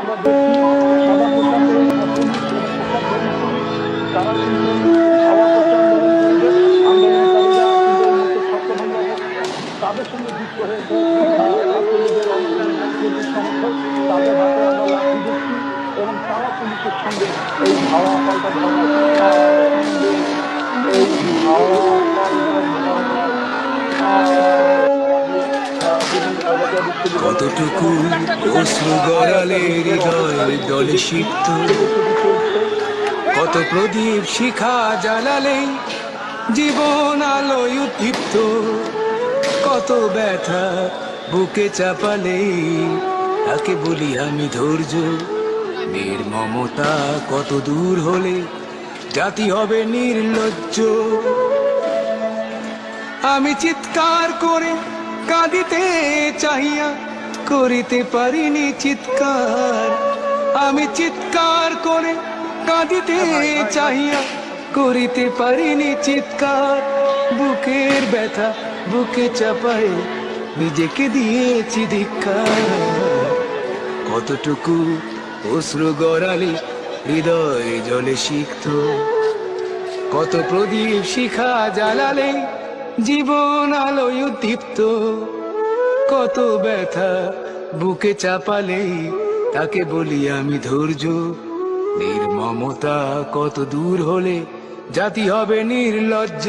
আমরা দেখি সাদা পোশাকে পোশাক ধরি পুলিশ, তারা কিন্তু সাদা পোশাক আন্দোলন করবে। আন্দোলনকারীরা কিন্তু এই মুহূর্তে ছত্রভঙ্গ অবস্থা, তাদের সঙ্গে যুক্ত হয়েছে ছাত্রলীগের অনেকগুলি কর্মী সমর্থক। তাদের হাতে আমরা লাঠি দেখছি এবং তারা পুলিশের সঙ্গে এই ধাওয়া পাল্টা ধাওয়া এই ধাওয়া পাল্টা কতটুকু অশ্রু গড়ালে হৃদয়ের দলে সিক্ত, কত প্রদীপ শিখা জ্বালালে জীবন আলোয় উদ্দীপ্ত, কত ব্যথা বুকে চাপালে তাকে বলি আমি ধৈর্য। নির্মমতা কত দূর হলে জাতি হবে নির্লজ্জ। আমি চিৎকার করে কাঁদিতে চাহিয়া করিতে পারিনি চিৎকার, আমি চিৎকার করে কাঁদিতে চাহিয়া করিতে পারিনি চিৎকার। বুকের ব্যথা বুকে চাপায় নিজেকে দিয়েছি ধিক্কার। কতটুকু অশ্রু গড়ালে হৃদয় জলে সিক্ত, কত প্রদীপ শিখা জ্বালালে জীবন আলোয় উদ্দীপ্ত, কত ব্যথা বুকে চাপালে তাকে বলি আমি ধৈর্য। নির্মমতা কত দূর হলে জাতি হবে নির্লজ্জ।